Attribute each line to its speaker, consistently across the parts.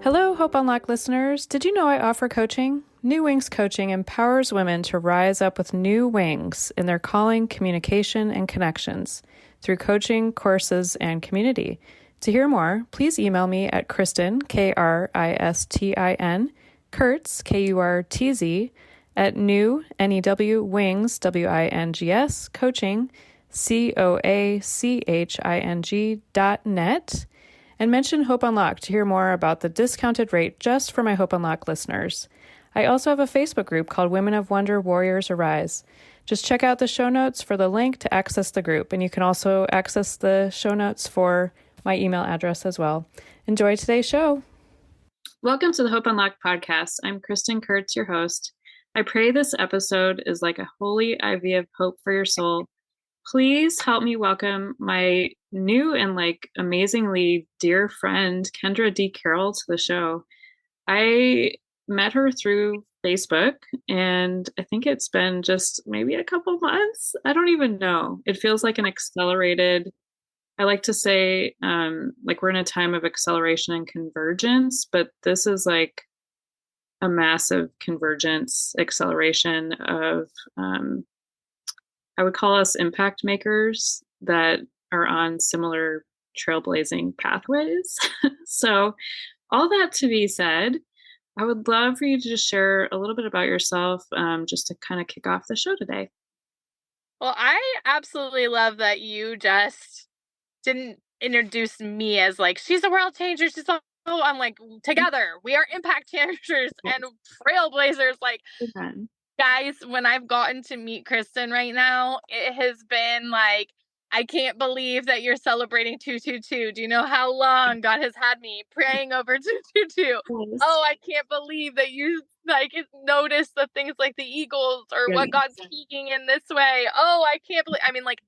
Speaker 1: Hello, Hope Unlocked listeners. Did you know I offer coaching? New Wings Coaching empowers women to rise up with new wings in their calling, communication, and connections through coaching, courses, and community. To hear more, please email me at Kristin, Kristin, Kurtz, Kurtz, at new, New Wings, Wings, coaching, coaching.net, and mention Hope Unlocked to hear more about the discounted rate just for my Hope Unlocked listeners. I also have a Facebook group called Women of Wonder Warriors Arise. Just check out the show notes for the link to access the group, and you can also access the show notes for my email address as well. Enjoy today's show. Welcome to the Hope Unlocked podcast. I'm Kristin Kurtz, your host. I pray this episode is like a holy IV of hope for your soul. Please help me welcome my new and amazingly dear friend, Kendra D. Carroll, to the show. I met her through Facebook, and I think it's been just maybe a couple months. I don't even know. It feels like an accelerated, I like to say, we're in a time of acceleration and convergence, but this is like a massive convergence, acceleration of, I would call us impact makers that are on similar trailblazing pathways. So all that to be said, I would love for you to just share a little bit about yourself, just to kind of kick off the show today.
Speaker 2: Well, I absolutely love that you just didn't introduce me as she's a world changer. She's I'm like, together we are impact changers and trailblazers. Guys, when I've gotten to meet Kristin right now, it has been I can't believe that you're celebrating 222. Do you know how long God has had me praying over 222? Yes. Oh, I can't believe that you notice the things like the eagles or what God's speaking in this way. Oh, I can't believe.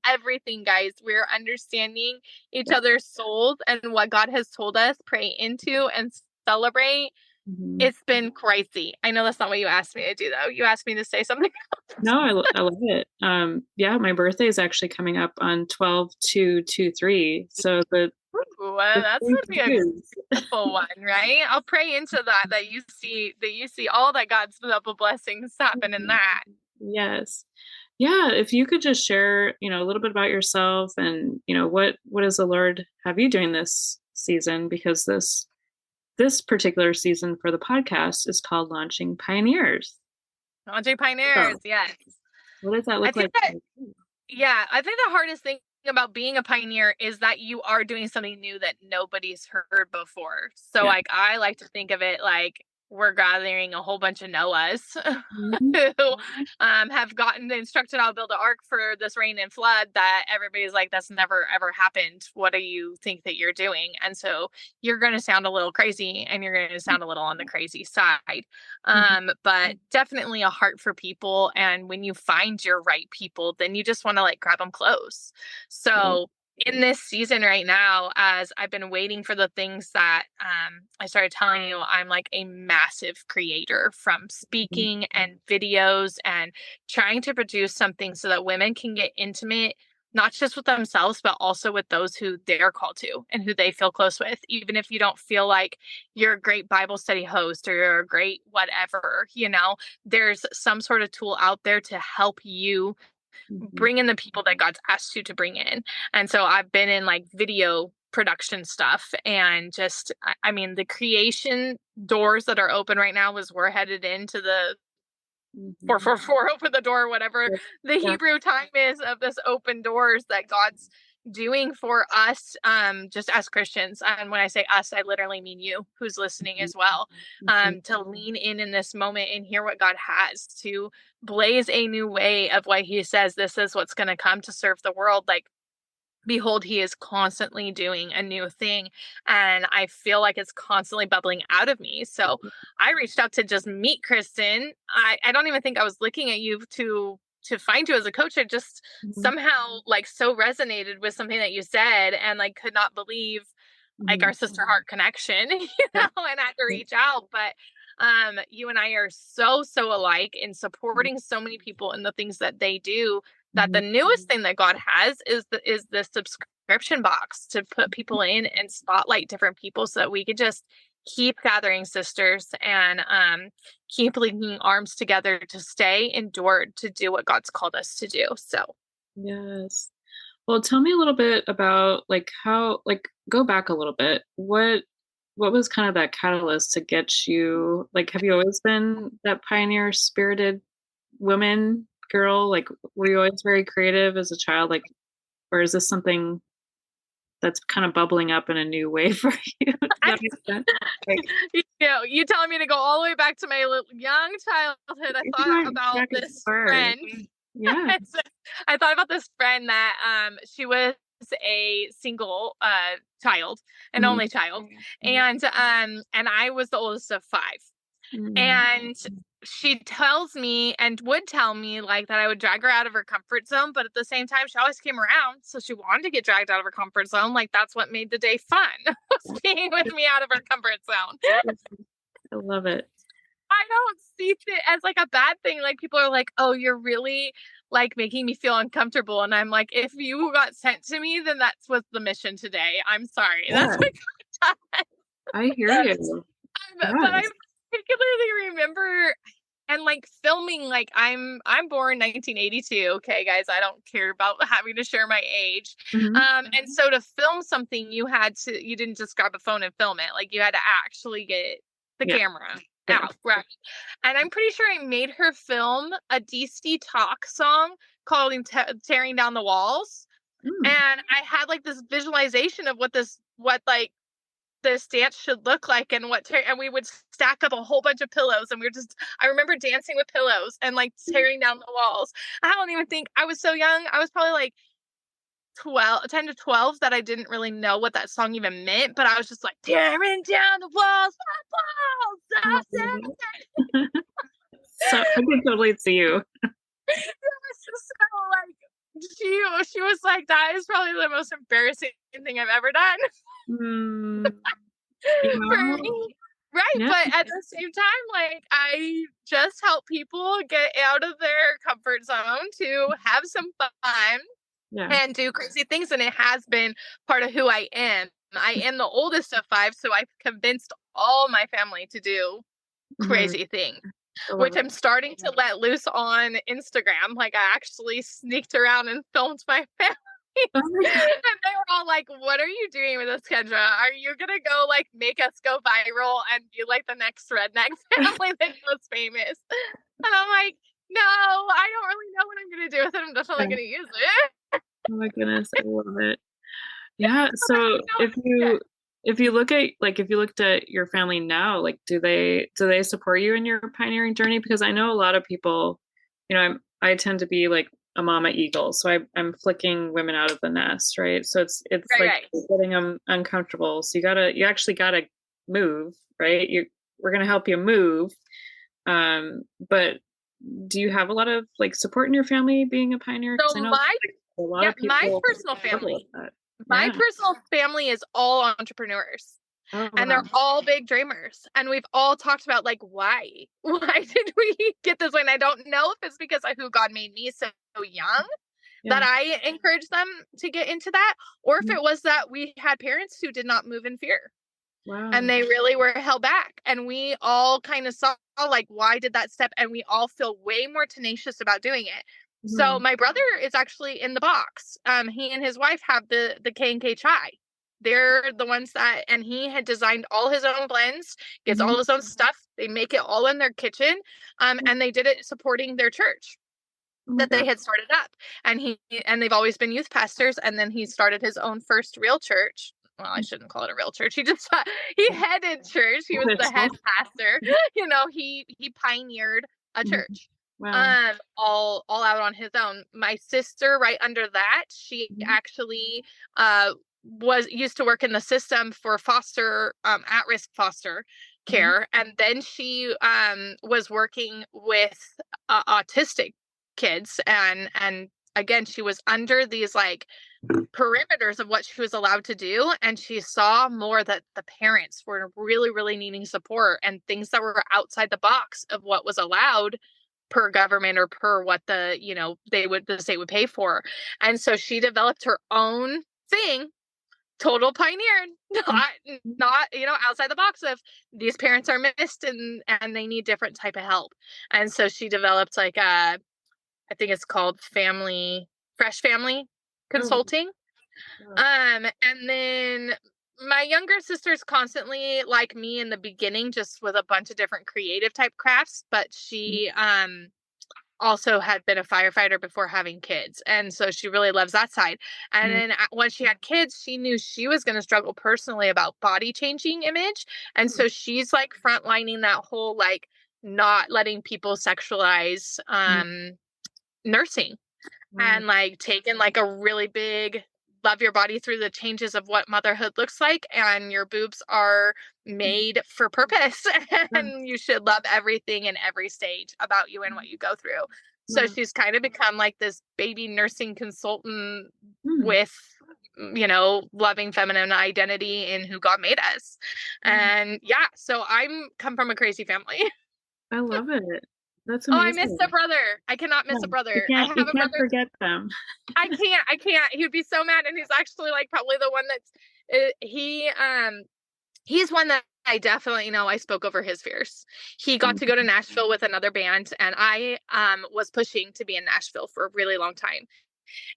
Speaker 2: Everything, guys. We're understanding each other's souls and what God has told us, pray into and celebrate. Mm-hmm. It's been crazy. I know that's not what you asked me to do, though. You asked me to say something else.
Speaker 1: No, I love it. Yeah, my birthday is actually coming up on 12/2/23. So that's
Speaker 2: going to be a beautiful one, right? I'll pray into that you see all that God's double blessings happen in that.
Speaker 1: Yes. Yeah, if you could just share, a little bit about yourself and, what does the Lord have you doing this season? Because this particular season for the podcast is called Launching Pioneers.
Speaker 2: Launching Pioneers, yes.
Speaker 1: What does that look like?
Speaker 2: I think the hardest thing about being a pioneer is that you are doing something new that nobody's heard before. So I like to think of it like we're gathering a whole bunch of Noahs who have gotten instructed how to build an ark for this rain and flood that everybody's like, that's never ever happened. What do you think that you're doing? And so you're going to sound a little crazy and you're going to sound a little on the crazy side. But definitely a heart for people. And when you find your right people, then you just want to grab them close. So in this season right now, as I've been waiting for the things that I started telling you, I'm a massive creator from speaking and videos and trying to produce something so that women can get intimate, not just with themselves, but also with those who they're called to and who they feel close with. Even if you don't feel like you're a great Bible study host or you're a great whatever, there's some sort of tool out there to help you bring in the people that God's asked you to bring in. And so I've been in video production stuff and just, the creation doors that are open right now as we're headed into the 444, open the door, whatever the Hebrew time is of this open doors that God's doing for us, just as Christians. And when I say us, I literally mean you who's listening as well, to lean in this moment and hear what God has to blaze a new way of what he says. This is what's going to come to serve the world. Behold, he is constantly doing a new thing. And I feel like it's constantly bubbling out of me. So I reached out to just meet Kristin. I don't even think I was looking at you to find you as a coach. I just somehow so resonated with something that you said and could not believe our sister heart connection, and had to reach out. But you and I are so alike in supporting so many people in the things that they do, that the newest thing that God has is the subscription box to put people in and spotlight different people so that we could just keep gathering sisters and keep linking arms together to stay endured to do what God's called us to do. So
Speaker 1: Yes. Well, tell me a little bit about like how, like, go back a little bit. What was kind of that catalyst to get you, like, have you always been that pioneer spirited woman, girl? Like, were you always very creative as a child? Like, or is this something that's kind of bubbling up in a new way for you? Does
Speaker 2: I,
Speaker 1: that make sense? Like,
Speaker 2: you telling me to go all the way back to my young childhood. I
Speaker 1: you're
Speaker 2: thought
Speaker 1: going
Speaker 2: about
Speaker 1: back as
Speaker 2: this
Speaker 1: far.
Speaker 2: friend.
Speaker 1: Yeah.
Speaker 2: I thought about this friend that she was a single child, an
Speaker 1: Mhm.
Speaker 2: only child, and I was the oldest of five.
Speaker 1: Mhm.
Speaker 2: And she tells me and would tell me like that I would drag her out of her comfort zone, but at the same time, she always came around. So she wanted to get dragged out of her comfort zone. Like that's what made the day fun, was being with me out of her comfort zone.
Speaker 1: I love it.
Speaker 2: I don't see it as like a bad thing. Like people are like, oh, you're really like making me feel uncomfortable. And I'm like, if you got sent to me, then that's what's the mission today. I'm sorry.
Speaker 1: Yeah,
Speaker 2: That's what got done.
Speaker 1: I hear you.
Speaker 2: But I
Speaker 1: Yes.
Speaker 2: particularly remember and like filming, like I'm born 1982. Okay, guys, I don't care about having to share my age.
Speaker 1: Mhm.
Speaker 2: And so to film something, you didn't just grab a phone and film it. Like you had to actually get the
Speaker 1: Yeah.
Speaker 2: camera
Speaker 1: Yeah.
Speaker 2: out, right? And I'm pretty sure I made her film a DC Talk song called Tearing Down the Walls.
Speaker 1: Mm.
Speaker 2: And I had like this visualization of what like this dance should look like and and we would stack up a whole bunch of pillows and I remember dancing with pillows and like tearing down the walls. I don't even think I was so young. I was probably like 10 to 12 that I didn't really know what that song even meant, but I was just like tearing down the walls,
Speaker 1: I love it. So I can totally see you.
Speaker 2: so like she was like, that is probably the most embarrassing thing I've ever done.
Speaker 1: Mm, you
Speaker 2: For
Speaker 1: know?
Speaker 2: me. Right,
Speaker 1: Yeah,
Speaker 2: but at the same time, like, I just help people get out of their comfort zone to have some fun
Speaker 1: yeah.
Speaker 2: and do crazy things, and it has been part of who I am. I am the oldest of five, so I've convinced all my family to do
Speaker 1: Mhm.
Speaker 2: crays things,
Speaker 1: I love
Speaker 2: which
Speaker 1: it.
Speaker 2: I'm starting to let loose on Instagram. Like, I actually sneaked around and filmed my family.
Speaker 1: Oh my
Speaker 2: And they were all like, "What are you doing with this, Kendra? Are you gonna go like make us go viral and be like the next redneck family that goes famous?" And I'm like, "No, I don't really know what I'm gonna do with it. I'm definitely
Speaker 1: God.
Speaker 2: gonna use it."
Speaker 1: Oh my goodness, I love it. Yeah,
Speaker 2: But
Speaker 1: so
Speaker 2: yeah.
Speaker 1: if you look at, like, if you looked at your family now, like, do they support you in your pioneering journey? Because I know a lot of people, I tend to be like a mama eagle, so I'm flicking women out of the nest, right? So it's
Speaker 2: Right,
Speaker 1: like
Speaker 2: right.
Speaker 1: getting them uncomfortable. So you actually gotta move, right? We're gonna help you move. But do you have a lot of like support in your family being a pioneer? Because
Speaker 2: So
Speaker 1: I know like, a lot
Speaker 2: yeah,
Speaker 1: of people struggle with that.
Speaker 2: my
Speaker 1: Yeah.
Speaker 2: personal family is all entrepreneurs.
Speaker 1: Oh
Speaker 2: And they're
Speaker 1: wow.
Speaker 2: all big dreamers. And we've all talked about like why? Why did we get this way? And I don't know if it's because of who God made me so young that
Speaker 1: Yeah.
Speaker 2: I encouraged them to get into that, or if
Speaker 1: Mhm.
Speaker 2: it was that we had parents who did not move in fear and
Speaker 1: Wow.
Speaker 2: they really were held back. And we all kind of saw like why did that step, and we all feel way more tenacious about doing it. So
Speaker 1: Mhm.
Speaker 2: my brother is actually in the box. He and his wife have the K&K chai. They're the ones that, and he had designed all his own blends, gets
Speaker 1: Mhm.
Speaker 2: all his own stuff. They make it all in their kitchen. And they did it supporting their church
Speaker 1: Oh my
Speaker 2: that they
Speaker 1: god.
Speaker 2: had started up. And they've always been youth pastors, and then he started his own first real church. Well, I shouldn't call it a real church. He just he headed church. He was the head pastor. He pioneered a
Speaker 1: Mhm.
Speaker 2: church.
Speaker 1: Wow.
Speaker 2: All out on his own. My sister, right under that, she
Speaker 1: Mhm.
Speaker 2: actually was used to work in the system for foster at-risk foster
Speaker 1: Mhm.
Speaker 2: care, and then she was working with autistic kids, and again she was under these like perimeters of what she was allowed to do, and she saw more that the parents were really really needing support and things that were outside the box of what was allowed per government or per what the state would pay for. And so she developed her own thing total pioneer, not outside the box of these parents are missed and they need different type of help. And so she developed like I think it's called fresh family consulting. And then my younger sister's constantly like me in the beginning, just with a bunch of different creative type crafts, but she also had been a firefighter before having kids. And so she really loves that side. And then when she had kids, she knew she was going to struggle personally about body changing image. And so she's like frontlining that whole, like, not letting people sexualize nursing and like taking like a really big love your body through the changes of what motherhood looks like, and your boobs are made for purpose and you should love everything in every stage about you and what you go through. So she's kind of become like this baby nursing consultant with, you know, loving feminine identity in who God made us. And yeah, so I'm come from a crazy family.
Speaker 1: I love it. That's
Speaker 2: Oh,
Speaker 1: amazing.
Speaker 2: I miss a brother. I cannot miss a brother.
Speaker 1: I
Speaker 2: have
Speaker 1: you
Speaker 2: a
Speaker 1: can't
Speaker 2: brother.
Speaker 1: forget them.
Speaker 2: I can't. He would be so mad, and he's actually like probably the one that's he's one that I definitely know I spoke over his fears. He got to go to Nashville with another band, and I was pushing to be in Nashville for a really long time.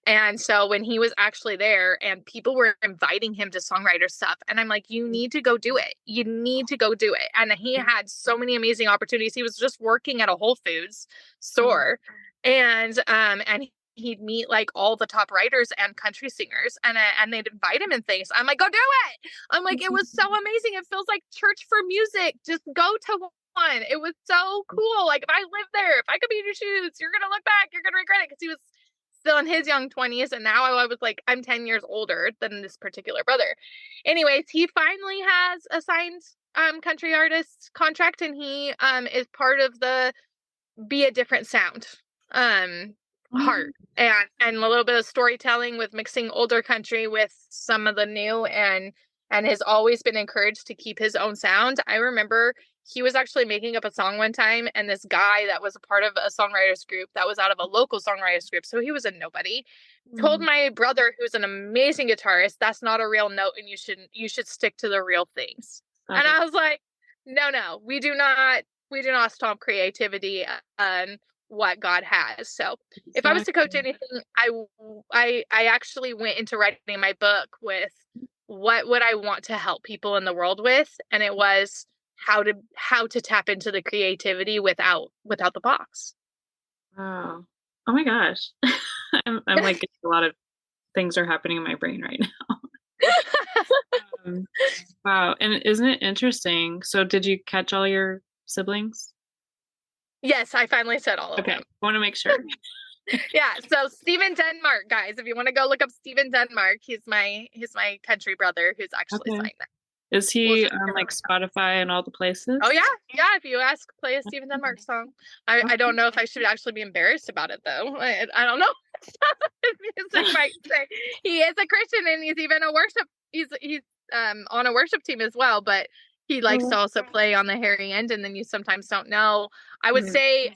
Speaker 2: And so when he was actually there and people were inviting him to songwriter stuff, and I'm like, you need to go do it. You need to go do it. And he had so many amazing opportunities. He was just working at a Whole Foods store, and he'd meet like all the top writers and country singers, and they'd invite him and things. I'm like, go do it. I'm like, it was so amazing. It feels like church for music. Just go to one. It was so cool. Like, if I lived there, if I could be in your shoes, you're gonna look back, you're gonna regret it, because he was still in his young 20s, and now I was like, I'm 10 years older than this particular brother. Anyways, he finally has a signed country artist contract, and he is part of the Be a Different Sound heart, and a little bit of storytelling with mixing older country with some of the new, and has always been encouraged to keep his own sound. I remember he was actually making up a song one time, and this guy that was a part of a songwriters group that was out of a local songwriters group, so he was a nobody, told my brother, who's an amazing guitarist, that's not a real note, and you should stick to the real things. And I was like, no, we do not stop creativity on what God has. So if I was to coach anything, I actually went into writing my book with what would I want to help people in the world with, and it was how to tap into the creativity without the box.
Speaker 1: Wow. Oh my gosh. I'm like, a lot of things are happening in my brain right now. Wow. And isn't it interesting? So did you catch all your siblings?
Speaker 2: Yes, I finally said all of them.
Speaker 1: I want to make sure.
Speaker 2: Yeah, so Steven Denmark, guys, if you want to go look up Steven Denmark, he's my country brother who's actually signed that.
Speaker 1: Is he on like Spotify and all the places?
Speaker 2: Oh yeah. If you play a Steven Denmark song. I don't know if I should actually be embarrassed about it though. I don't know. Music might say he is a Christian, and he's even he's on a worship team as well, but he likes to also play on the hairy end, and then you sometimes don't know. I would say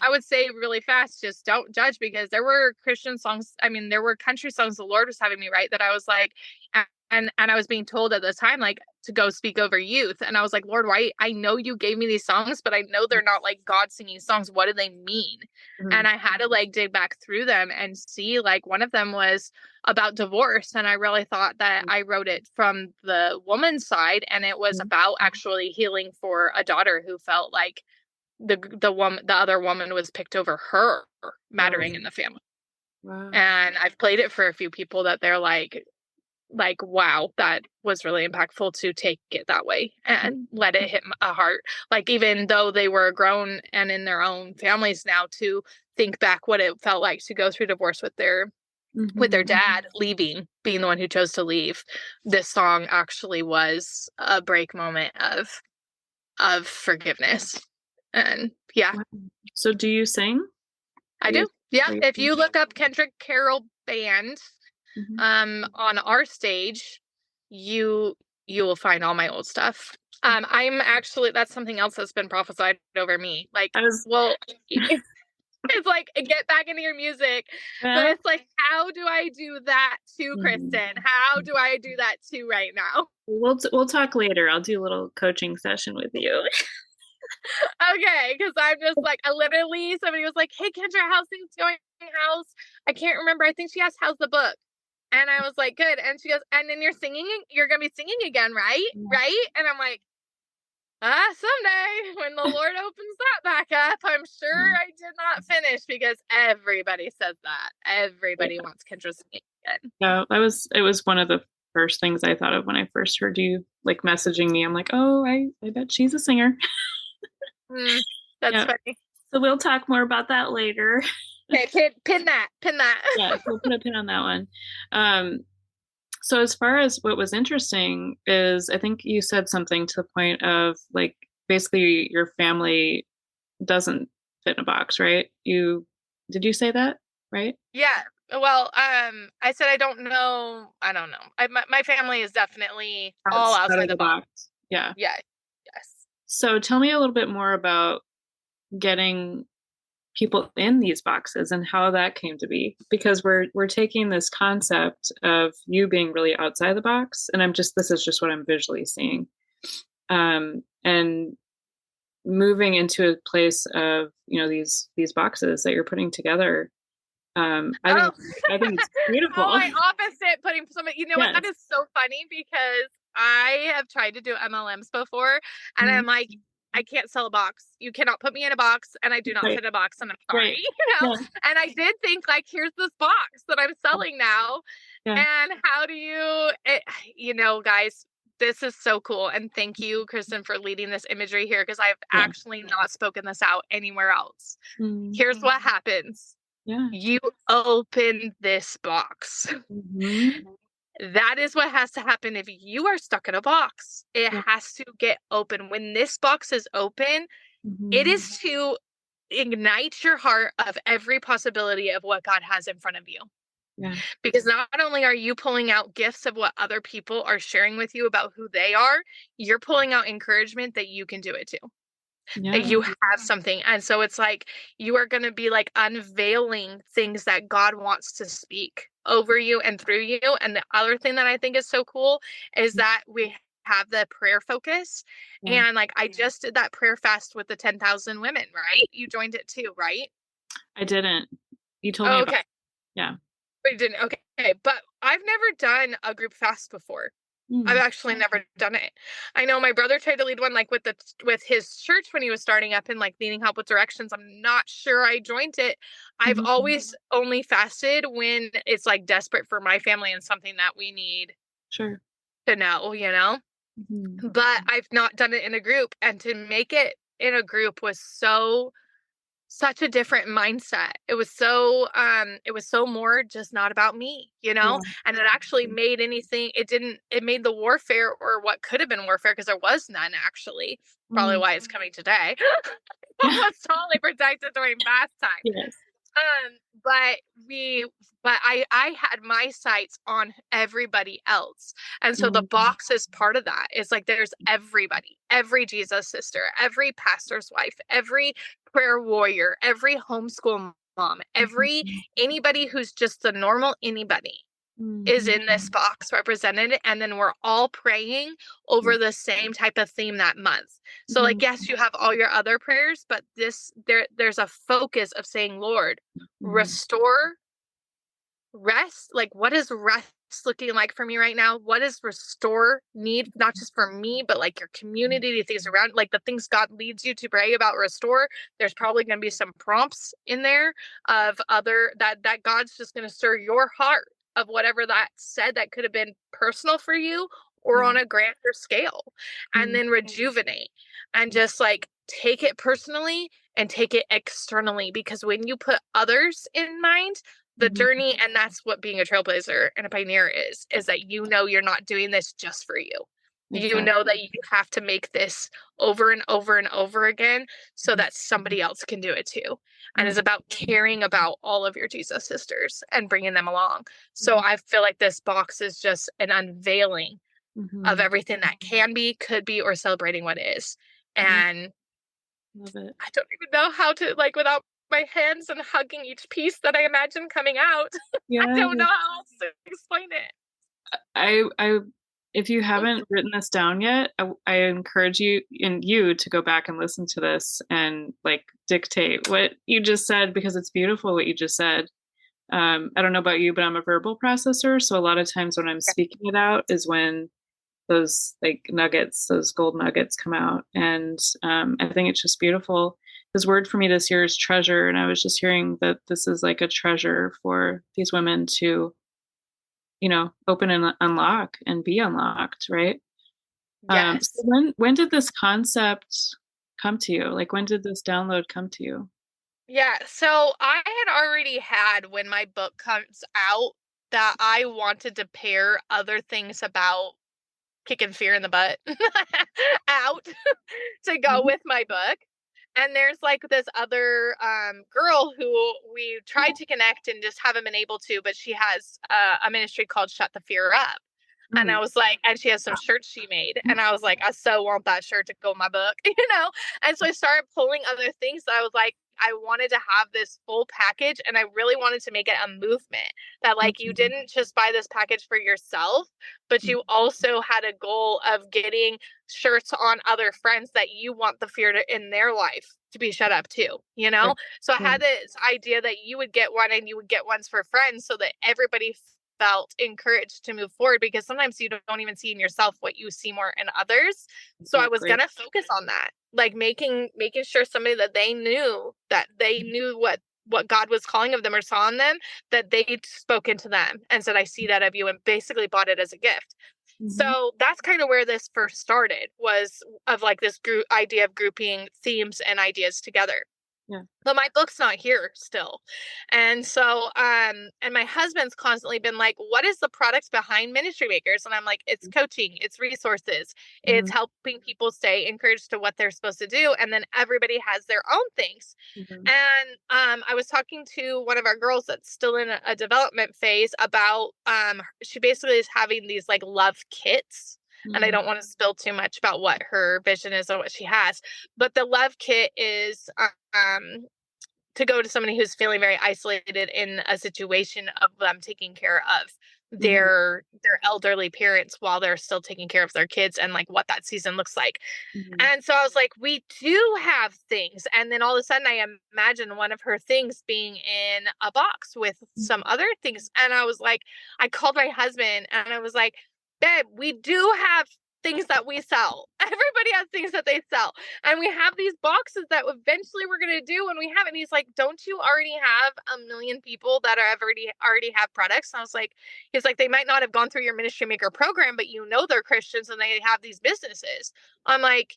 Speaker 2: really fast, just don't judge, because there were Christian songs. I mean, there were country songs the Lord was having me write that I was like, and I was being told at the time, like, to go speak over youth. And I was like, Lord, why? I know you gave me these songs, but I know they're not like God singing songs. What do they mean? And I had to like dig back through them and see, like, one of them was about divorce. And I really thought that I wrote it from the woman's side. And it was about actually healing for a daughter who felt like the other woman was picked over her, mattering in the family. Wow. And I've played it for a few people that they're like, wow, that was really impactful to take it that way and let it hit a heart. Like, even though they were grown and in their own families now, to think back what it felt like to go through divorce with their dad leaving, being the one who chose to leave. This song actually was a break moment of forgiveness. And yeah.
Speaker 1: So do you sing?
Speaker 2: I do. Yeah. If you look up Kendra Carroll band, on our stage, you will find all my old stuff. I'm actually, that's something else that's been prophesied over me. Like, It's like, get back into your music. But it's like, how do I do that too, Kristin? How do I do that too right now?
Speaker 1: We'll talk later. I'll do a little coaching session with you.
Speaker 2: Okay, because I'm just like, I literally, somebody was like, hey, Kendra, how's things going? How's, I can't remember. I think she asked, how's the book? And I was like, good. And she goes, and then you're going to be singing again, right? Right? And I'm like, someday when the Lord opens that back up, I'm sure I did not finish, because everybody says that. Everybody wants Kendra singing again.
Speaker 1: Yeah, it was one of the first things I thought of when I first heard you like messaging me. I'm like, oh, I bet she's a singer.
Speaker 2: That's funny.
Speaker 1: So we'll talk more about that later.
Speaker 2: Okay, pin that.
Speaker 1: Yeah, we'll put a pin on that one. So as far as what was interesting is, I think you said something to the point of like, basically your family doesn't fit in a box, right? Did you say that, right?
Speaker 2: Yeah. Well, I said I don't know. My family is definitely all outside the box.
Speaker 1: Yeah.
Speaker 2: Yeah. Yes.
Speaker 1: So tell me a little bit more about getting people in these boxes and how that came to be, because we're taking this concept of you being really outside the box, and this is just what I'm visually seeing, and moving into a place of, you know, these boxes that you're putting together. I think it's beautiful.
Speaker 2: My opposite, putting somebody, you know what, that is so funny, because I have tried to do MLMs before, and I'm like, I can't sell a box. You cannot put me in a box, and I do not fit a box, and I'm sorry, you know? And I did think, like, here's this box that I'm selling now, and how do you know, guys, this is so cool. And thank you, Kristin, for leading this imagery here, because I've actually not spoken this out anywhere else. Here's what happens. You open this box. That is what has to happen if you are stuck in a box. It has to get open. When this box is open, it is to ignite your heart of every possibility of what God has in front of you. Because not only are you pulling out gifts of what other people are sharing with you about who they are, you're pulling out encouragement that you can do it too. That you have something. And so it's like, you are going to be like unveiling things that God wants to speak over you and through you. And the other thing that I think is so cool is that we have the prayer focus. And like, I just did that prayer fast with the 10,000 women, right? You joined it too, right?
Speaker 1: I didn't. You told me about. Yeah.
Speaker 2: But you didn't. Okay. But I've never done a group fast before. I've actually never done it. I know my brother tried to lead one, like with his church when he was starting up and like needing help with directions. I'm not sure I joined it. I've always only fasted when it's like desperate for my family and something that we need to know, you know? But I've not done it in a group, and to make it in a group was such a different mindset. It was so more just not about me, you know? And it actually made it made the warfare, or what could have been warfare, because there was none actually, probably why it's coming today. I was totally protected during fast time. But I had my sights on everybody else. And so the box is part of that. It's like, there's everybody, every Jesus sister, every pastor's wife, every prayer warrior, every homeschool mom, anybody who's just a normal anybody is in this box represented. And then we're all praying over the same type of theme that month. So like, yes, you have all your other prayers, but there's a focus of saying, Lord, restore, rest. Like, what is rest looking like for me right now? What does restore need, not just for me, but like your community, the things around, like the things God leads you to pray about restore. There's probably going to be some prompts in there of that God's just going to stir your heart of whatever that said that could have been personal for you, or on a grander scale, and then rejuvenate and just like take it personally and take it externally. Because when you put others in mind, the journey, and that's what being a trailblazer and a pioneer is that, you know, you're not doing this just for you. You know that you have to make this over and over and over again so that somebody else can do it too. And it's about caring about all of your Jesus sisters and bringing them along. So I feel like this box is just an unveiling of everything that can be, could be, or celebrating what is. And
Speaker 1: love it.
Speaker 2: I don't even know how to, like, without my hands and hugging each piece that I imagine coming out. I
Speaker 1: Yeah.
Speaker 2: don't know how else to explain it.
Speaker 1: I if you haven't written this down yet, I encourage you to go back and listen to this and like dictate what you just said, because it's beautiful what you just said. I don't know about you, but I'm a verbal processor, so a lot of times when I'm speaking it out is when those like nuggets, those gold nuggets come out. And I think it's just beautiful. His word for me this year is treasure. And I was just hearing that this is like a treasure for these women to, open and unlock and be unlocked, right?
Speaker 2: Yes.
Speaker 1: So when did this concept come to you? Like when did this download come to you?
Speaker 2: Yeah, so I had already had when my book comes out that I wanted to pair other things about kicking fear in the butt out to go
Speaker 1: Mhm.
Speaker 2: with my book. And there's like this other girl who we tried to connect and just haven't been able to, but she has a ministry called Shut the Fear Up. And I
Speaker 1: Mm.
Speaker 2: was like, and she has some shirts she made. And I was like, I so want that shirt to go in my book, And so I started pulling other things that I was like, I wanted to have this full package and I really wanted to make it a movement that like you
Speaker 1: Mhm.
Speaker 2: didn't just buy this package for yourself, but you also had a goal of getting shirts on other friends that you want the fear to, in their life to be shut up too.
Speaker 1: Right.
Speaker 2: So I
Speaker 1: Yeah.
Speaker 2: had this idea that you would get one and you would get ones for friends so that everybody felt encouraged to move forward, because sometimes you don't even see in yourself what you see more in others. So I was
Speaker 1: Exactly.
Speaker 2: gonna focus on that, like making sure somebody that they knew what God was calling of them or saw in them, that they spoke into them and said, I see that of you, and basically bought it as a gift.
Speaker 1: Hmm.
Speaker 2: So that's kind of where this first started, was of like this group idea of grouping themes and ideas together.
Speaker 1: Yeah.
Speaker 2: But my book's not here still. And so and my husband's constantly been like, what is the product behind Ministry Makers? And I'm like, it's coaching, it's resources,
Speaker 1: Hmm.
Speaker 2: it's helping people stay encouraged to what they're supposed to do, and then everybody has their own things.
Speaker 1: Hmm.
Speaker 2: And I was talking to one of our girls that's still in a development phase about she basically is having these like love kits. And I
Speaker 1: Hmm.
Speaker 2: don't want to spill too much about what her vision is or what she has, but the love kit is to go to somebody who's feeling very isolated in a situation of them taking care of
Speaker 1: Hmm.
Speaker 2: their elderly parents while they're still taking care of their kids, and like what that season looks like.
Speaker 1: Hmm.
Speaker 2: And so I was like, we do have things. And then all of a sudden I imagine one of her things being in a box with some other things. And I was like, I called my husband and I was like, babe, we do have things that we sell. Everybody has things that they sell. And we have these boxes that eventually we're going to do. And we have it. And he's like, don't you already have a million people that are already have products? And I was like, he's like, they might not have gone through your Ministry Maker program, but they're Christians and they have these businesses. I'm like,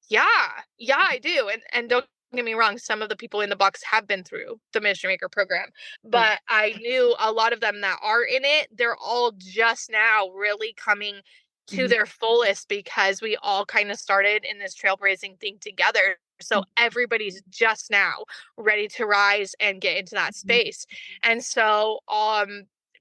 Speaker 2: yeah, I do. And don't get me wrong, some of the people in the box have been through the Ministry Maker program,
Speaker 1: Yeah.
Speaker 2: but I knew a lot of them that are in it, they're all just now really coming to
Speaker 1: Hmm.
Speaker 2: their fullest, because we all kind of started in this trailblazing thing together. So everybody's just now ready to rise and get into that space. And so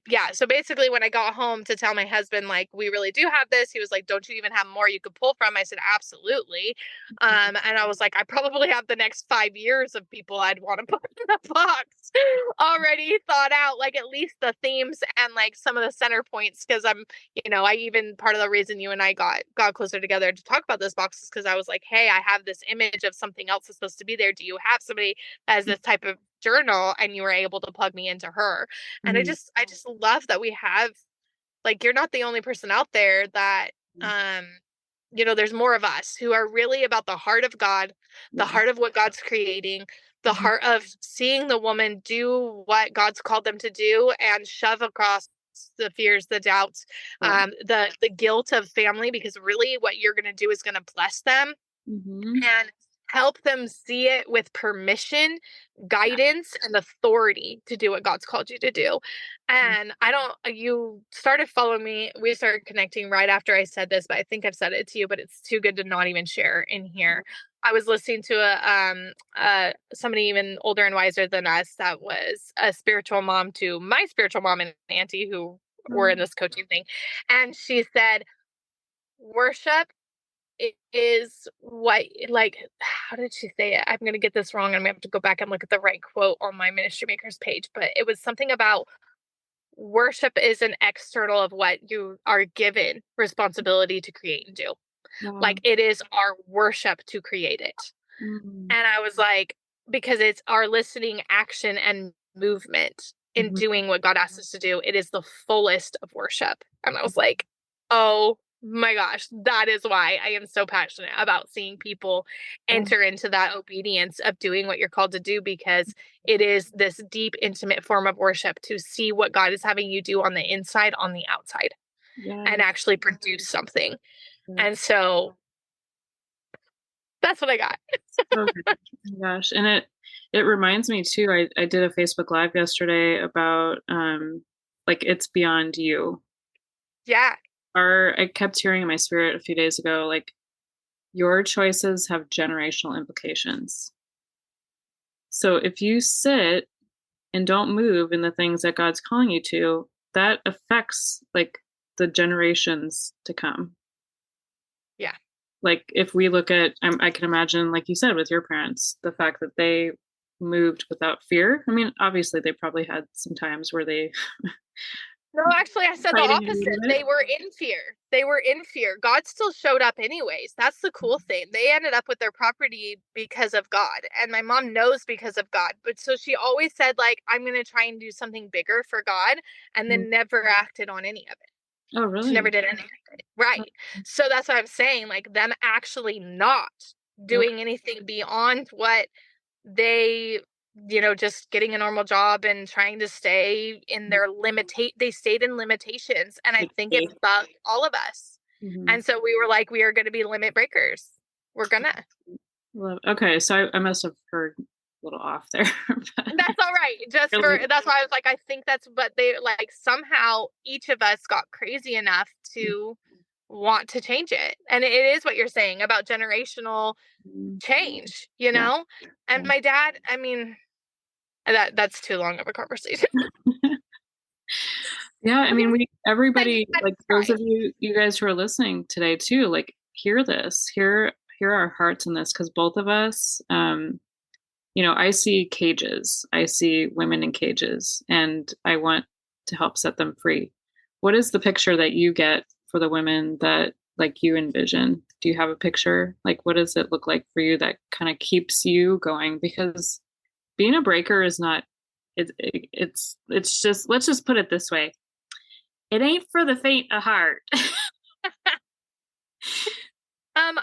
Speaker 2: yeah, so basically when I got home to tell my husband like we really do have this, he was like, don't you even have more you could pull from? I said, absolutely. And I was like, I probably have the next 5 years of people I'd want to put in the box already thought out, like at least the themes and like some of the center points. Cause I even part of the reason you and I got closer together to talk about this box is because I was like, hey, I have this image of something else that's supposed to be there. Do you have somebody that has this type of journal? And you were able to plug me into her. And
Speaker 1: Hmm.
Speaker 2: I just love that we have, like, you're not the only person out there that um there's more of us who are really about the heart of God, the
Speaker 1: Yeah.
Speaker 2: heart of what God's creating, the
Speaker 1: Hmm.
Speaker 2: heart of seeing the woman do what God's called them to do and shove across the fears, the doubts,
Speaker 1: Yeah.
Speaker 2: the guilt of family, because really what you're going to do is going to bless them
Speaker 1: Hmm.
Speaker 2: and help them see it with permission, guidance, and authority to do what God's called you to do. And you started following me. We started connecting right after I said this, but I think I've said it to you, but it's too good to not even share in here. I was listening to somebody even older and wiser than us that was a spiritual mom to my spiritual mom and auntie who were in this coaching thing. And she said, worship it is what, like, how did she say it? I'm going to get this wrong. I'm going to have to go back and look at the right quote on my Ministry Makers page, but it was something about worship is an external of what you are given responsibility to create and do.
Speaker 1: Wow.
Speaker 2: Like, it is our worship to create it.
Speaker 1: Mm-hmm.
Speaker 2: And I was like, because it's our listening, action, and movement in doing what God asked us to do. It is the fullest of worship. And I was like, oh my gosh, that is why I am so passionate about seeing people enter into that obedience of doing what you're called to do, because it is this deep, intimate form of worship to see what God is having you do on the inside, on the outside, and actually produce something. And so that's what I got.
Speaker 1: Oh my gosh. And it reminds me too, I did a Facebook Live yesterday about like it's beyond you.
Speaker 2: Yeah.
Speaker 1: I kept hearing in my spirit a few days ago, like, your choices have generational implications. So if you sit and don't move in the things that God's calling you to, that affects like the generations to come.
Speaker 2: Yeah.
Speaker 1: Like if we look at, I can imagine, like you said, with your parents, the fact that they moved without fear. I mean, obviously they probably had some times where they
Speaker 2: No, actually, I said the opposite. They were in fear. They were in fear. God still showed up anyways. That's the cool thing. They ended up with their property because of God. And my mom knows because of God. But so she always said, like, I'm going to try and do something bigger for God, and then never acted on any of it.
Speaker 1: Oh, really?
Speaker 2: She never did any of it. Right. So that's what I'm saying. Like, them actually not doing anything beyond what they, just getting a normal job and trying to stay in their they stayed in limitations. And I think it bugged all of us. And so we were like, we are going to be limit breakers. We're gonna.
Speaker 1: Okay, so I must have heard a little off there.
Speaker 2: That's all right. That's why I was like, I think that's what they like. Somehow each of us got crazy enough to want to change it. And it is what you're saying about generational change, And my dad, I mean, that's too long of a conversation.
Speaker 1: Yeah, I mean, everybody, like those of you guys who are listening today too, like hear this, hear our hearts in this, because both of us, I see cages, I see women in cages, and I want to help set them free. What is the picture that you get for the women that like you envision? Do you have a picture? Like, what does it look like for you that kind of keeps you going? Because being a breaker is not, it's just, let's just put it this way. It ain't for the faint of heart.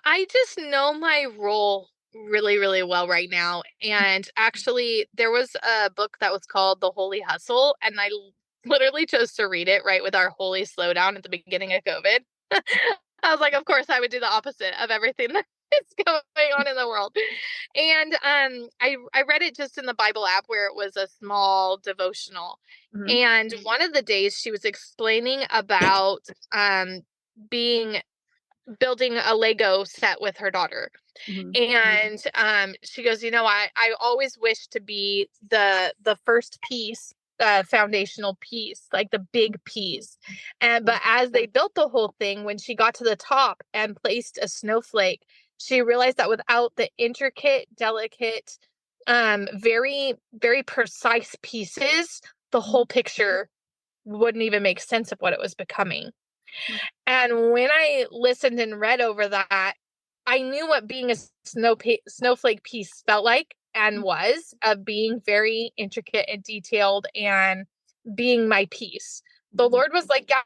Speaker 2: I just know my role really, really well right now. And actually, there was a book that was called The Holy Hustle, and I literally chose to read it right with our holy slowdown at the beginning of COVID. I was like, of course, I would do the opposite of everything that's going on in the world. And I read it just in the Bible app where it was a small devotional. And one of the days she was explaining about building a Lego set with her daughter. And she goes, I always wish to be the first piece, foundational piece, like the big piece. But as they built the whole thing, when she got to the top and placed a snowflake, she realized that without the intricate, delicate, very, very precise pieces, the whole picture wouldn't even make sense of what it was becoming. And when I listened and read over that, I knew what being a snowflake piece felt like and was, of being very intricate and detailed and being my piece. The Lord was like, yeah,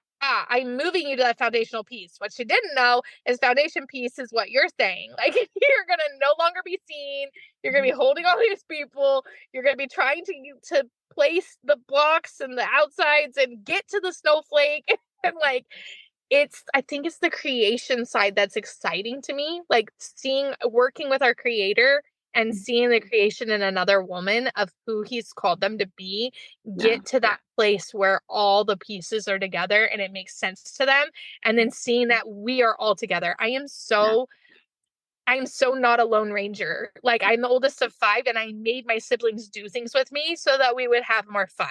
Speaker 2: I'm moving you to that foundational piece. What she didn't know is foundation piece is what you're saying. Like, you're going to no longer be seen. You're going to be holding all these people. You're going to be trying to place the blocks and the outsides and get to the snowflake. And like, I think it's the creation side that's exciting to me. Like working with our creator and seeing the creation in another woman of who he's called them to be, get to that place where all the pieces are together and it makes sense to them. And then seeing that we are all together. I'm so not a lone ranger. Like, I'm the oldest of 5, and I made my siblings do things with me so that we would have more fun.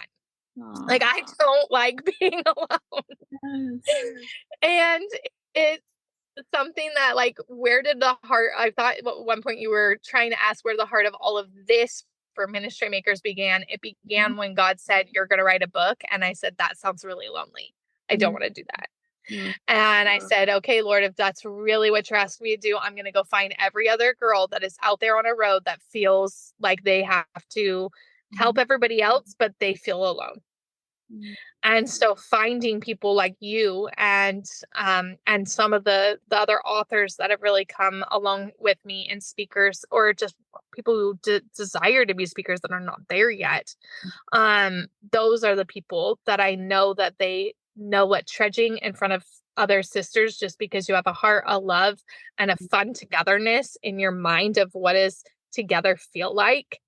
Speaker 2: Aww. Like, I don't like being alone. Yes. And something that like, where did the heart, I thought at one point you were trying to ask where the heart of all of this for Ministry Makers began. It began when God said, you're going to write a book. And I said, that sounds really lonely. I don't want to do that. And I said, okay, Lord, if that's really what you're asking me to do, I'm going to go find every other girl that is out there on a road that feels like they have to help everybody else, but they feel alone. And so finding people like you and some of the other authors that have really come along with me, and speakers, or just people who desire to be speakers that are not there yet. Those are the people that I know that they know what trudging in front of other sisters, just because you have a heart, a love, and a fun togetherness in your mind of what is together feel like.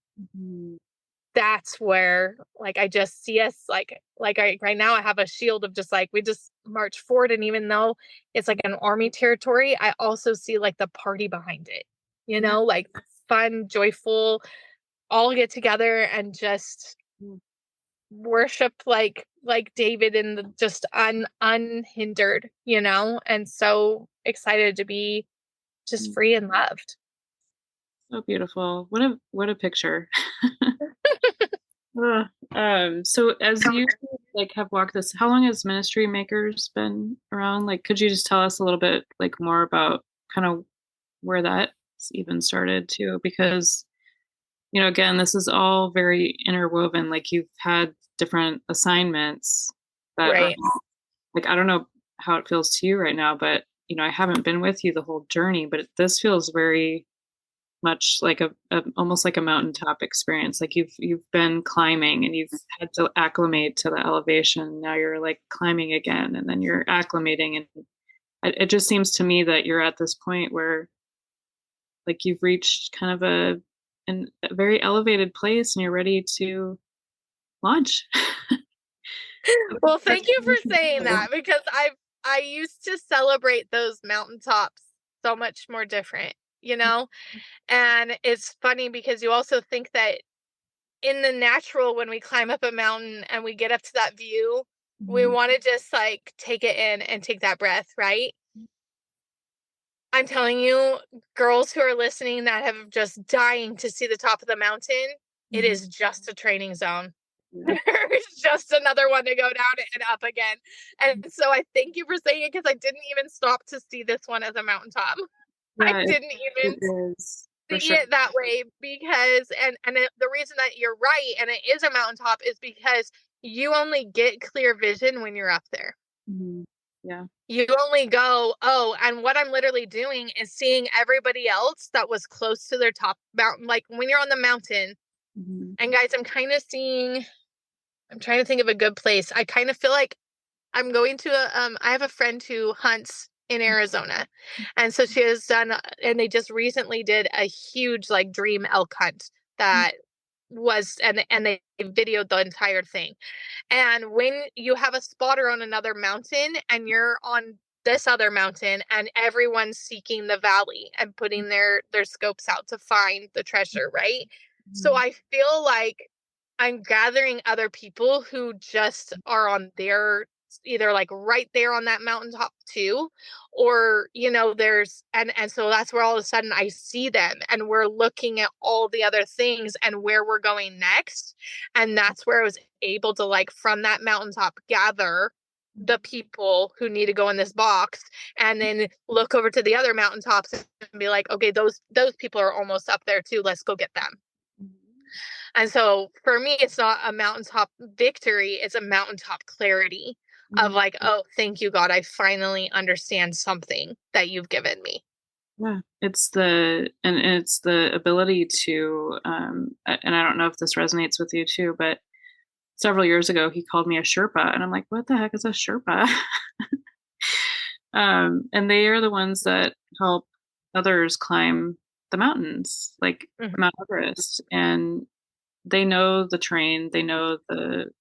Speaker 2: That's where, like, I just see us like right now I have a shield of just like, we just march forward. And even though it's like an army territory, I also see like the party behind it, like fun, joyful, all get together and just worship like David in the just unhindered, and so excited to be just free and loved.
Speaker 1: So beautiful. What a picture. So as you like have walked this, how long has Ministry Makers been around? Like, could you just tell us a little bit like more about kind of where that even started too? Because, again, this is all very interwoven. Like, you've had different assignments that are like, I don't know how it feels to you right now, but I haven't been with you the whole journey, but this feels very much like a almost like a mountaintop experience. Like you've been climbing and you've had to acclimate to the elevation. Now you're like climbing again, and then you're acclimating. And it just seems to me that you're at this point where like you've reached kind of a very elevated place and you're ready to launch.
Speaker 2: Well, thank you for saying that, because I used to celebrate those mountaintops so much more different, and it's funny because you also think that in the natural, when we climb up a mountain and we get up to that view, we want to just like take it in and take that breath, right? I'm telling you, girls who are listening that have just dying to see the top of the mountain, it is just a training zone. It's just another one to go down and up again. And so I thank you for saying it, because I didn't even stop to see this one as a mountaintop. I didn't even see it that way, because the reason that you're right and it is a mountaintop is because you only get clear vision when you're up there.
Speaker 1: Yeah.
Speaker 2: You only go, and what I'm literally doing is seeing everybody else that was close to their top mountain. Like when you're on the mountain, and guys, I'm trying to think of a good place. I kind of feel like I'm going to I have a friend who hunts in Arizona. And so she has done, and they just recently did a huge like dream elk hunt that was, and they videoed the entire thing. And when you have a spotter on another mountain and you're on this other mountain and everyone's seeking the valley and putting their scopes out to find the treasure, right? So I feel like I'm gathering other people who just are on their, either like right there on that mountaintop too, or there's and so that's where all of a sudden I see them and we're looking at all the other things and where we're going next. And that's where I was able to, like, from that mountaintop, gather the people who need to go in this box, and then look over to the other mountaintops and be like, okay, those people are almost up there too, let's go get them. And so for me, it's not a mountaintop victory, it's a mountaintop clarity of like, oh, thank you, God, I finally understand something that you've given me.
Speaker 1: Yeah, it's the ability to, and I don't know if this resonates with you too, but several years ago he called me a Sherpa, and I'm like, what the heck is a Sherpa? And they are the ones that help others climb the mountains, like Mount Everest, and they know the terrain, they know the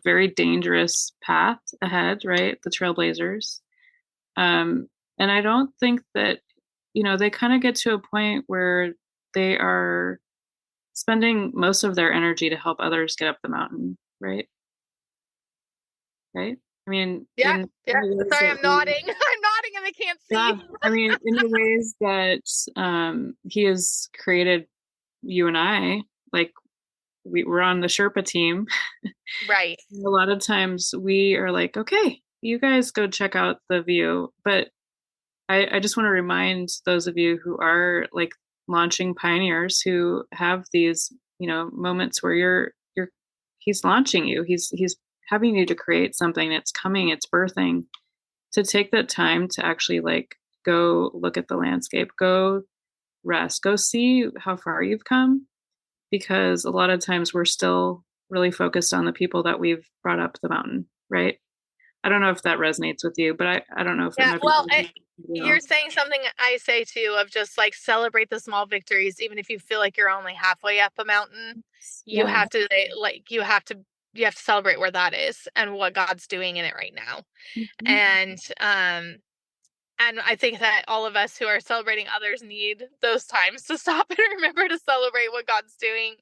Speaker 1: very dangerous path ahead, right? The trailblazers. And I don't think that, they kind of get to a point where they are spending most of their energy to help others get up the mountain, right? Right? I mean,
Speaker 2: yeah. Sorry, I'm nodding. I'm nodding in I can't see.
Speaker 1: Yeah, I mean, in the ways that he has created you and I, like we're on the Sherpa team.
Speaker 2: Right.
Speaker 1: A lot of times we are like, okay, you guys go check out the view. But I just want to remind those of you who are like launching pioneers who have these, moments where he's launching you. He's having you to create something that's coming, it's birthing, to take that time to actually like go look at the landscape, go rest, go see how far you've come, because a lot of times we're still really focused on the people that we've brought up the mountain, right? I don't know if that resonates with you, but I don't know if it
Speaker 2: Yeah,
Speaker 1: might
Speaker 2: well,
Speaker 1: be.
Speaker 2: you're saying something I say too, of just like celebrate the small victories, even if you feel like you're only halfway up a mountain. You
Speaker 1: Yeah.
Speaker 2: have to you have to celebrate where that is and what God's doing in it right now.
Speaker 1: Mm-hmm.
Speaker 2: And I think that all of us who are celebrating others need those times to stop and remember to celebrate what God's doing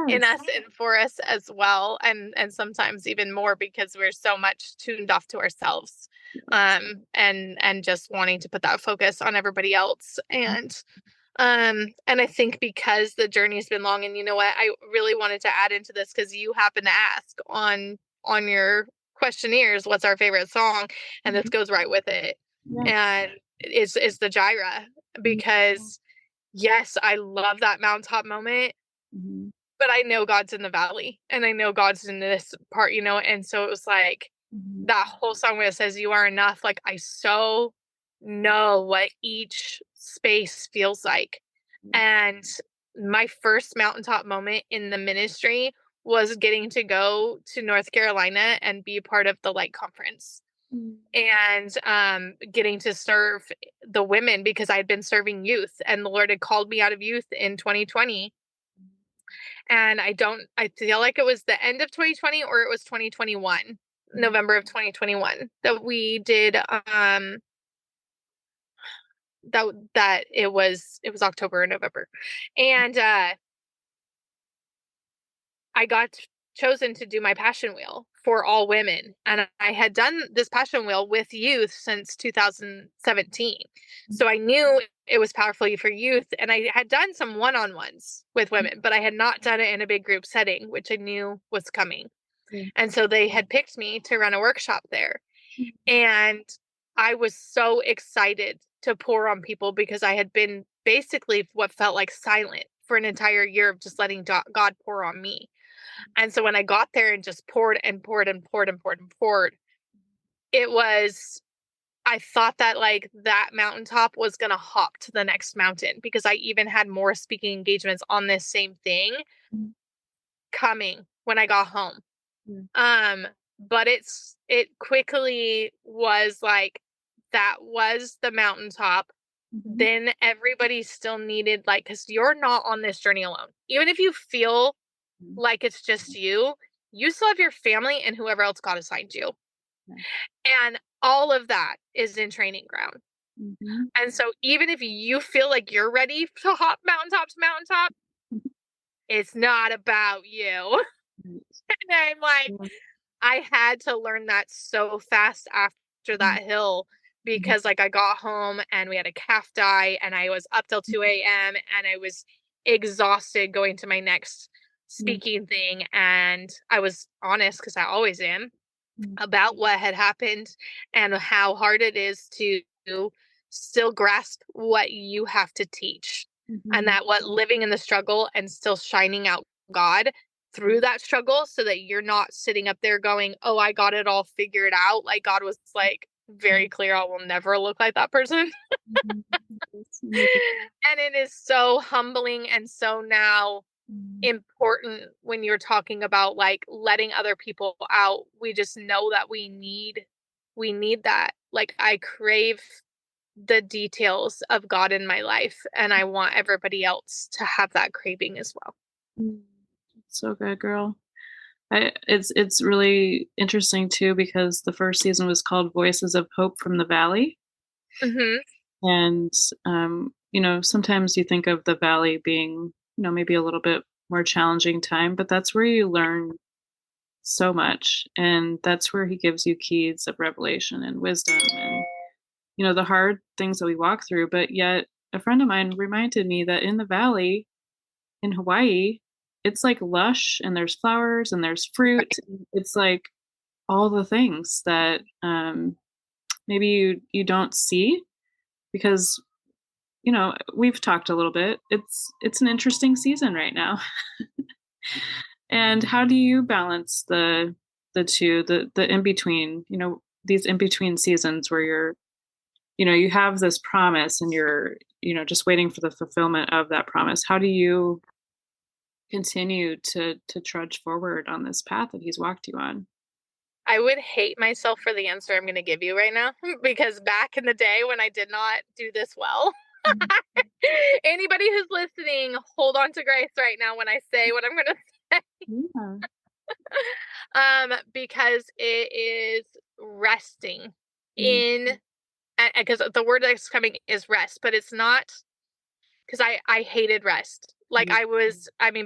Speaker 2: in
Speaker 1: Yes.
Speaker 2: us and for us as well, and sometimes even more, because we're so much tuned off to ourselves, and just wanting to put that focus on everybody else. And I think because the journey's been long, and you know what, I really wanted to add into this because you happen to ask on your questionnaires what's our favorite song, and this goes right with it.
Speaker 1: Yeah.
Speaker 2: And is the Gyra, because yes, I love that mountaintop moment,
Speaker 1: Mm-hmm.
Speaker 2: but I know God's in the valley, and I know God's in this part, and so it was like
Speaker 1: Mm-hmm.
Speaker 2: that whole song where it says you are enough, like I so know what each space feels like. And my first mountaintop moment in the ministry was getting to go to North Carolina and be a part of the Light Conference, and getting to serve the women, because I had been serving youth, and the Lord had called me out of youth in 2020. And I feel like it was the end of 2020 or it was 2021, November of 2021, that we did that it was October or November. And I got chosen to do my passion wheel for all women. And I had done this passion wheel with youth since 2017. So I knew it was powerfully for youth. And I had done some one-on-ones with women, but I had not done it in a big group setting, which I knew was coming. And so they had picked me to run a workshop there. And I was so excited to pour on people, because I had been basically what felt like silent for an entire year of just letting God pour on me. And so when I got there and just poured and poured and poured and poured and poured, it was, I thought that like that mountaintop was going to hop to the next mountain, because I even had more speaking engagements on this same thing coming when I got home. But it quickly was like, that was the mountaintop. Then everybody still needed, like, because you're not on this journey alone. Even if you feel like it's just you still have your family and whoever else God assigned you. And all of that is in training ground. And so even if you feel like you're ready to hop mountaintop to mountaintop, it's not about you. And I'm like, I had to learn that so fast after that hill, because like I got home and we had a calf die and I was up till 2 a.m. and I was exhausted going to my next speaking thing. And I was honest, because I always am, about what had happened and how hard it is to still grasp what you have to teach. And that what living in the struggle and still shining out God through that struggle, so that you're not sitting up there going, oh, I got it all figured out. Like God was like very clear, I will never look like that person. And it is so humbling and so now important when you're talking about like letting other people out. We just know that we need that. Like I crave the details of God in my life, and I want everybody else to have that craving as well.
Speaker 1: So good, girl. It's really interesting too, because the first season was called Voices of Hope from the Valley. And sometimes you think of the valley being, maybe a little bit more challenging time, but that's where you learn so much, and that's where he gives you keys of revelation and wisdom, and the hard things that we walk through. But yet a friend of mine reminded me that in the valley in Hawaii, it's like lush and there's flowers and there's fruit. It's like all the things that maybe you don't see because we've talked a little bit. It's an interesting season right now. And how do you balance the two, the in between, these in between seasons where you have this promise and you're, just waiting for the fulfillment of that promise. How do you continue to trudge forward on this path that he's walked you on?
Speaker 2: I would hate myself for the answer I'm going to give you right now, because back in the day when I did not do this well, anybody who's listening, hold on to grace right now when I say what I'm going to say. Yeah. Because it is resting in, because the word that's coming is rest, but it's not, because I hated rest. Like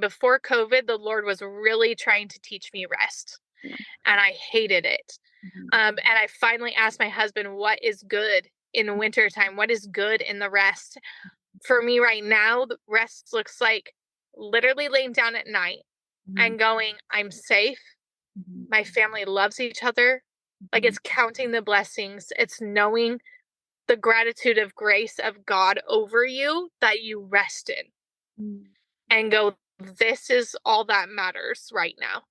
Speaker 2: before COVID, the Lord was really trying to teach me rest. Yeah. And I hated it. And I finally asked my husband, what is good in the wintertime? What is good in the rest? For me right now, the rest looks like literally laying down at night and going, I'm safe. My family loves each other. Like, it's counting the blessings. It's knowing the gratitude of grace of God over you that you rest in and go, this is all that matters right now.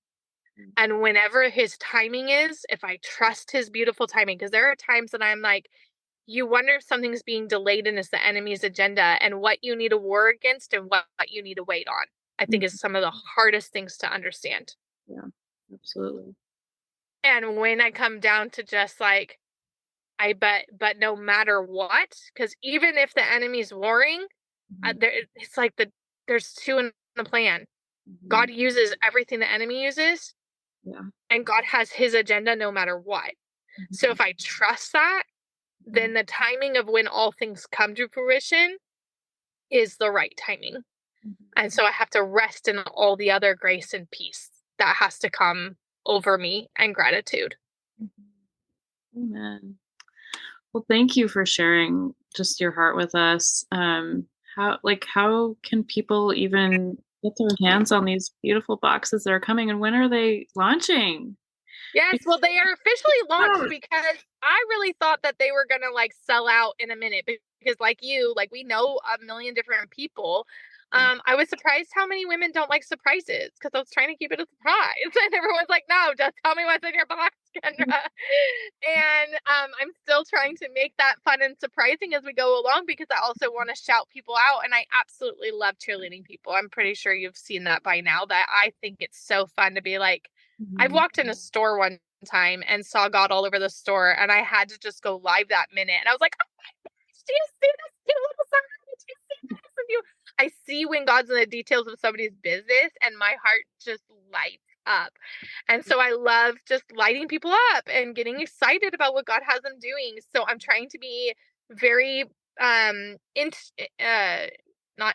Speaker 2: And whenever his timing is, if I trust his beautiful timing, because there are times that I'm like, you wonder if something's being delayed and it's the enemy's agenda, and what you need to war against and what you need to wait on, I think is some of the hardest things to understand.
Speaker 1: Yeah, absolutely. And
Speaker 2: when I come down to just like, but no matter what, because even if the enemy's warring, it's like there's two in the plan. God uses everything the enemy uses. Yeah. And God has his agenda no matter what. So if I trust that, then the timing of when all things come to fruition is the right timing. And so I have to rest in all the other grace and peace that has to come over me, and gratitude.
Speaker 1: Amen. Well, thank you for sharing just your heart with us. How can people even get their hands on these beautiful boxes that are coming, and when are they launching?
Speaker 2: Yes, well, they are officially launched because I really thought that they were going to like sell out in a minute, because like we know a million different people. I was surprised how many women don't like surprises, because I was trying to keep it a surprise, and everyone's like, no, just tell me what's in your box, Kendra. And I'm still trying to make that fun and surprising as we go along, because I also want to shout people out, and I absolutely love cheerleading people. I'm pretty sure you've seen that by now, that I think it's so fun to be like, I've walked in a store one time and saw God all over the store, and I had to just go live that minute, and I was like, oh my gosh, do you see this cute little sign? Did you see this? I see when God's in the details of somebody's business, and my heart just lights up. And so I love just lighting people up and getting excited about what God has them doing. So I'm trying to be very not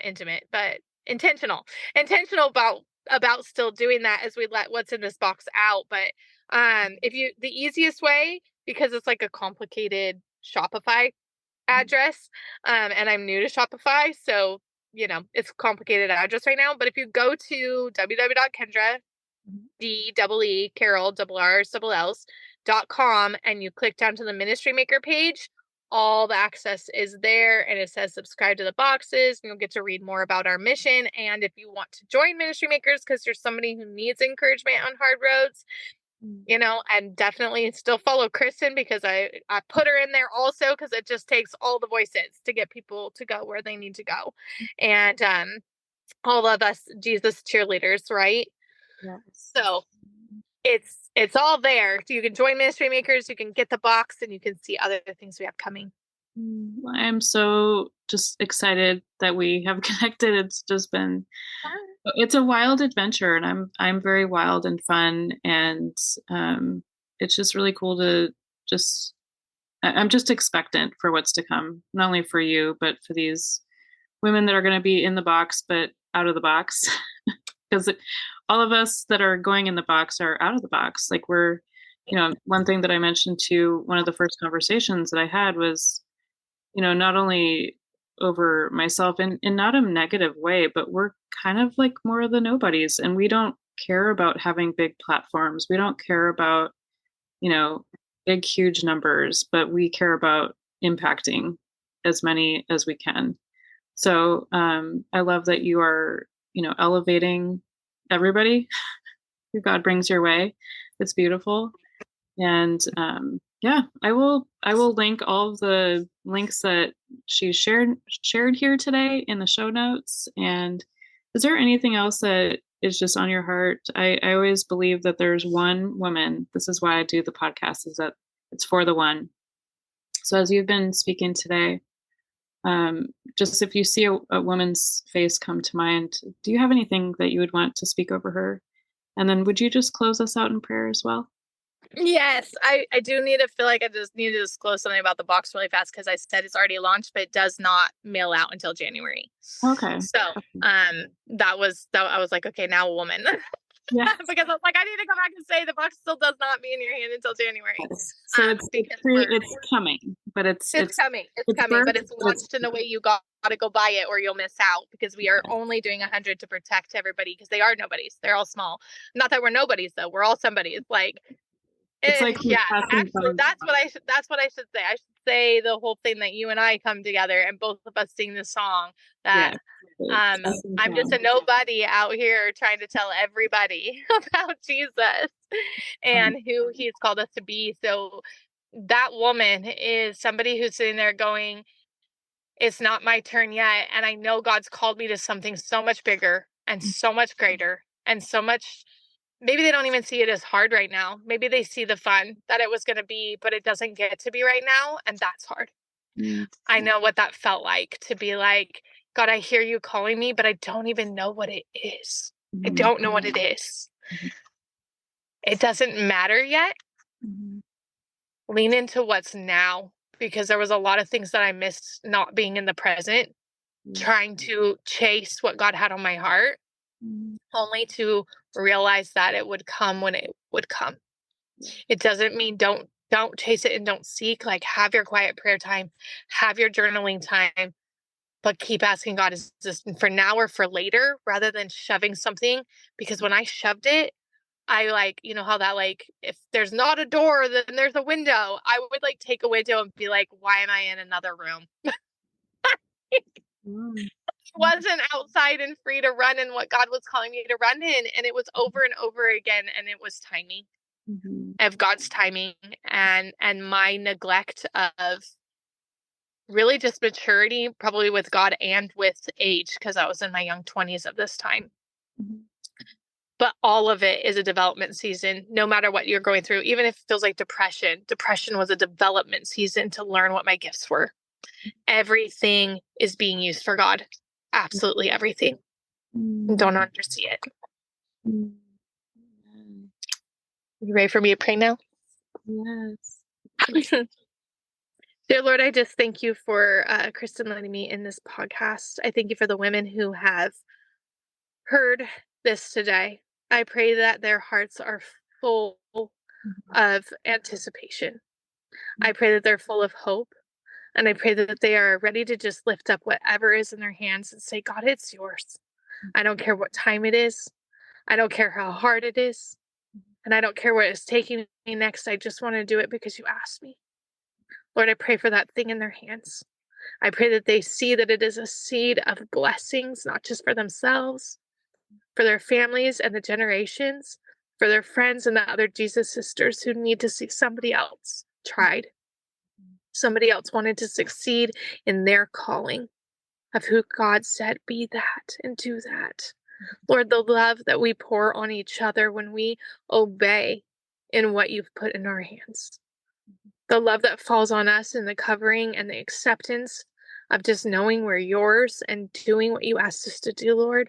Speaker 2: intimate, but intentional about still doing that as we let what's in this box out. But the easiest way, because it's like a complicated Shopify address, and I'm new to Shopify, so it's a complicated address right now. But if you go to www.kendra D Carroll .com and you click down to the Ministry Maker page, all the access is there, and it says subscribe to the boxes, and you'll get to read more about our mission. And if you want to join Ministry Makers because you're somebody who needs encouragement on hard roads, and definitely still follow Kristin, because I put her in there also, because it just takes all the voices to get people to go where they need to go. And all of us Jesus cheerleaders, right? Yes. So it's all there. So you can join Ministry Makers, you can get the box, and you can see other things we have coming.
Speaker 1: I'm so just excited that we have connected. It's just been, it's a wild adventure, and I'm very wild and fun. And it's just really cool I'm just expectant for what's to come, not only for you, but for these women that are going to be in the box, but out of the box. Because all of us that are going in the box are out of the box. Like, we're, one thing that I mentioned to one of the first conversations that I had was, not only over myself in not a negative way, but we're kind of like more of the nobodies, and we don't care about having big platforms. We don't care about, you know, big, huge numbers, but we care about impacting as many as we can. So I love that you are, elevating everybody who God brings your way. It's beautiful. And yeah, I will link all of the links that she shared here today in the show notes. And is there anything else that is just on your heart? I always believe that there's one woman. This is why I do the podcast, is that it's for the one. So as you've been speaking today, just if you see a woman's face come to mind, do you have anything that you would want to speak over her? And then would you just close us out in prayer as well?
Speaker 2: Yes, I do need to feel like I just need to disclose something about the box really fast, because I said it's already launched, but it does not mail out until January.
Speaker 1: Okay.
Speaker 2: So that I was like, okay, now a woman.
Speaker 1: Yeah.
Speaker 2: Because I was like, I need to go back and say the box still does not be in your hand until January.
Speaker 1: So it's coming, but it's
Speaker 2: coming. It's coming, but it's launched in a way you got to go buy it or you'll miss out, because we are only doing 100 to protect everybody, because they are nobodies. They're all small. Not that we're nobodies though. We're all somebodies. Like,
Speaker 1: it's like
Speaker 2: yeah, actually, that's what I should say. I should say the whole thing that you and I come together and both of us sing the song that I'm just a nobody out here trying to tell everybody about Jesus and who he's called us to be. So that woman is somebody who's sitting there going, it's not my turn yet. And I know God's called me to something so much bigger and so much greater and so much. Maybe they don't even see it as hard right now. Maybe they see the fun that it was going to be, but it doesn't get to be right now. And that's hard. I know what that felt like, to be like, God, I hear you calling me, but I don't even know what it is. I don't know what it is. It doesn't matter yet. Lean into what's now, because there was a lot of things that I missed not being in the present, trying to chase what God had on my heart, only to realize that it would come when it would come. It doesn't mean don't chase it and don't seek. Like, have your quiet prayer time, have your journaling time, but keep asking God, is this for now or for later, rather than shoving something. Because when I shoved it, I like, you know how that, like, if there's not a door, then there's a window. I would like take a window and be like, why am I in another room? Wasn't outside and free to run in what God was calling me to run in. And it was over and over again. And it was timing of God's timing and my neglect of really just maturity, probably with God and with age, because I was in my young 20s at this time. But all of it is a development season, no matter what you're going through. Even if it feels like depression was a development season to learn what my gifts were. Everything is being used for God. Absolutely everything. Don't undersee it. You ready for me to pray now? Yes. Dear Lord, I just thank you for Kristin letting me in this podcast. I thank you for the women who have heard this today. I pray that their hearts are full of anticipation. I pray that they're full of hope. And I pray that they are ready to just lift up whatever is in their hands and say, God, it's yours. I don't care what time it is. I don't care how hard it is. And I don't care where it's taking me next. I just want to do it because you asked me. Lord, I pray for that thing in their hands. I pray that they see that it is a seed of blessings, not just for themselves, for their families and the generations, for their friends and the other Jesus sisters who need to see somebody else tried. Somebody else wanted to succeed in their calling of who God said, be that and do that. Lord, the love that we pour on each other when we obey in what you've put in our hands. The love that falls on us in the covering and the acceptance of just knowing we're yours and doing what you asked us to do, Lord.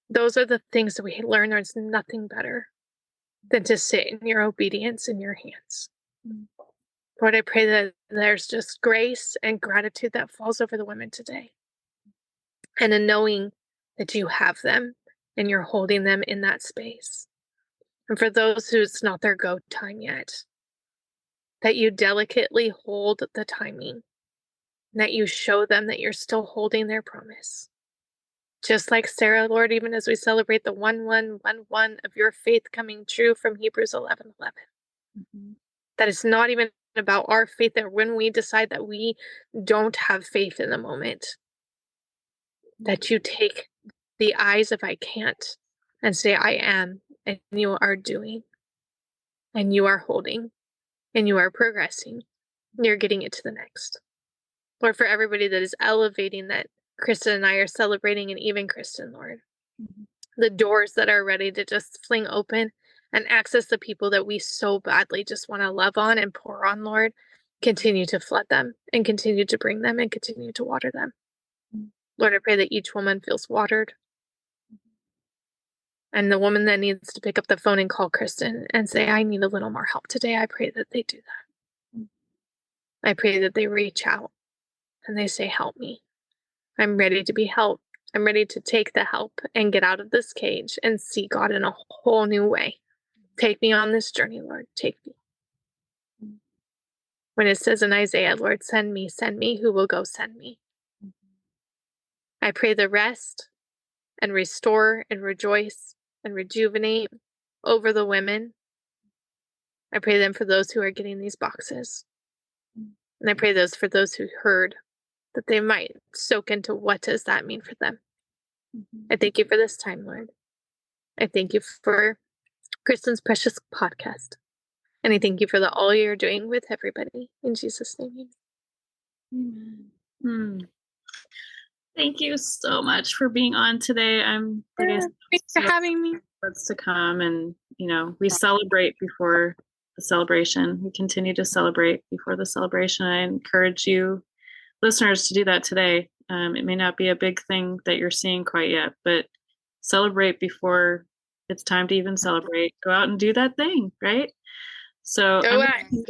Speaker 2: Those are the things that we learn. There's nothing better than to sit in your obedience in your hands. Lord, I pray that there's just grace and gratitude that falls over the women today. And a knowing that you have them and you're holding them in that space. And for those who it's not their go time yet, that you delicately hold the timing that you show them that you're still holding their promise. Just like Sarah, Lord, even as we celebrate the 1-1-1-1 of your faith coming true from Hebrews 11:11. That it's not even about our faith, that when we decide that we don't have faith in the moment, that you take the eyes of I can't and say I am, and you are doing, and you are holding, and you are progressing, and you're getting it to the next. Lord, for everybody that is elevating that Kristin and I are celebrating, and even Kristin, Lord, the doors that are ready to just fling open and access the people that we so badly just want to love on and pour on, Lord, continue to flood them and continue to bring them and continue to water them. Lord, I pray that each woman feels watered. And the woman that needs to pick up the phone and call Kristin and say, I need a little more help today, I pray that they do that. I pray that they reach out and they say, help me. I'm ready to be helped. I'm ready to take the help and get out of this cage and see God in a whole new way. Take me on this journey, Lord. Take me. When it says in Isaiah, Lord, send me, who will go send me? I pray the rest and restore and rejoice and rejuvenate over the women. I pray them for those who are getting these boxes. And I pray those for those who heard, that they might soak into what does that mean for them. I thank you for this time, Lord. I thank you for Kristin's precious podcast. And I thank you for all you're doing with everybody. In Jesus' name,
Speaker 1: amen. Thank you so much for being on today.
Speaker 2: Thanks for having me.
Speaker 1: What's to come, and we celebrate before the celebration. We continue to celebrate before the celebration. I encourage you, listeners, to do that today. It may not be a big thing that you're seeing quite yet, but celebrate before it's time to even celebrate. Go out and do that thing, right? So I'm going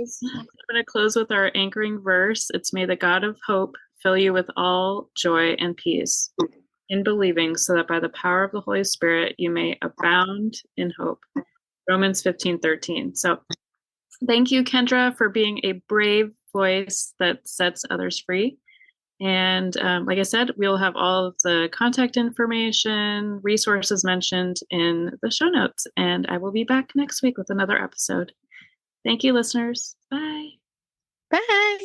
Speaker 1: to close with our anchoring verse. It's, may the God of hope fill you with all joy and peace in believing, so that by the power of the Holy Spirit you may abound in hope. Romans 15:13. So thank you, Kendra, for being a brave voice that sets others free. And like I said, we'll have all of the contact information, resources mentioned in the show notes. And I will be back next week with another episode. Thank you, listeners. Bye.
Speaker 2: Bye.